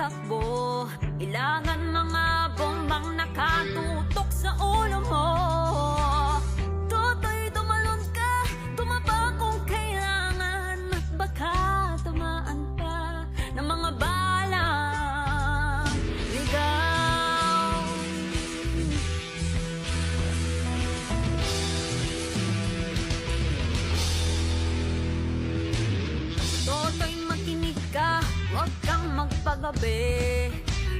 takbo. Ilangan mga bombang nakatutok sa ulo mo. Toto'y tumalon ka, tumaba kung kailangan. At baka tamaan pa ng mga balang ligaw. Toto'y makinig ka, huwag kang magpagabi.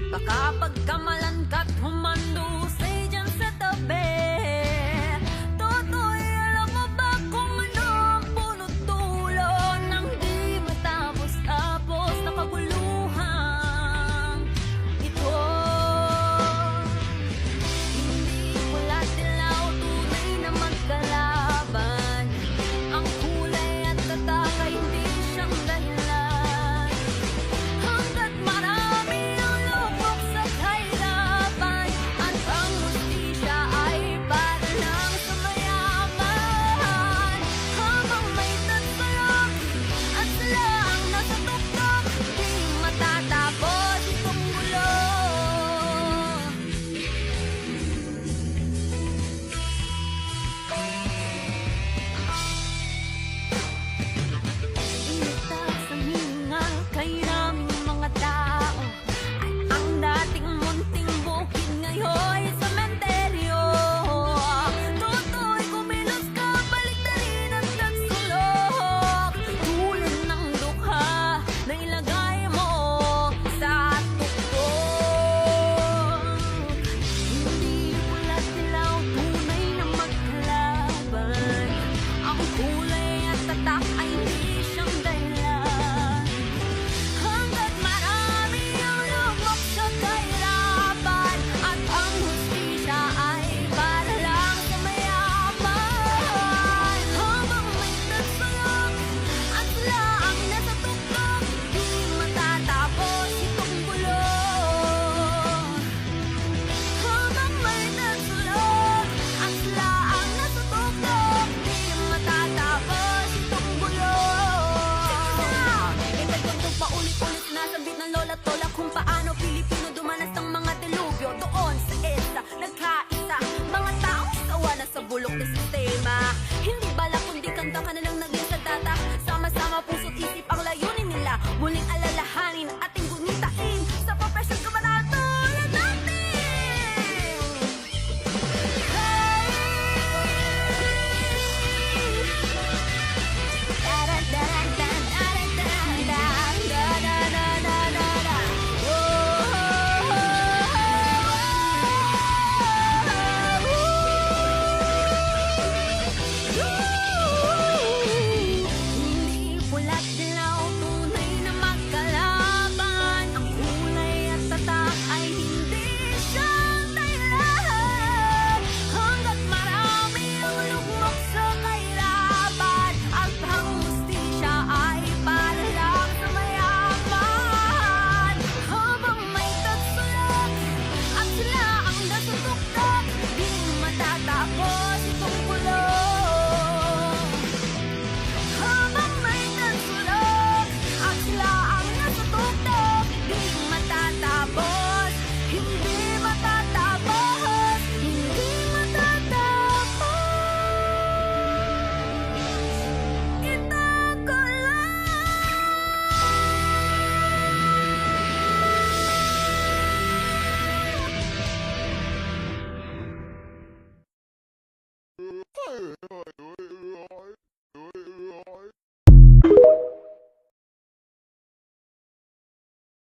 Baka pagkamalan ka't humandusay dyan sa tabi. Toto'y alam mo ba kung ano ang punot dulo ng di matapos-tapos na kaguluhan ito? Hindi pula dilaw, tunay na magkalaban. Ang kulay at tatak ay hindi siyang dahilan. Hanggat marami ang lubog sa kahirapan, at ang hustisya ay para lang sa mayaman. Habang may tatsalok at sila ang nasa tuktok, di matatapos itong gulo. Itas ang hiningal kay naming mga tao, at ang dating munting bukid ngayon sementeryo. Toto'y kumilos ka, balik na rin ang nagsulok. Tulad ng dukha na ilagay mo sa tuktok. Hindi pula dilaw, tunay na magkalaban. Ang kulay at tatak ay hindi siyang dahilan. Hanggat marami ang lubog sa kahirapan, at ang hustisya ay para lang sa mayaman. Habang may tatsalok at sila ang nasa tuktok, di matatapos itong gulo. Habang may tatsalok at sila ang nasa tuktok, di matatapos itong gulo. Itagundong paulit-ulit sinasambit ng lola tola kung paano Pilipino dumanas ng mga delubyo. Doon sa EDSA, nagkaisa mga taong sawa na sa bulok na sistema. Hindi bala kundi kanta ka na lang naging sa data. Sama-sama puso't isip ang layunin nila. Muling alalahanin ating gunitain sa profesyon kamarado na natin. Hindi pula't dilaw, tunay na magkalaban. Ang kulay at tatak ay hindi siyang dahilan. Hanggat marami ang lugmok sa kahirapan, at ang hustisya ay para lang sa mayaman. Habang may tatsalok at sila ang nasa tuktok, di matatapos itong gulo. Habang may tatsalok at sila ang nasa tuktok, di matatapos, hindi matatapos, hindi matatapos itong gulo. Ay, ay,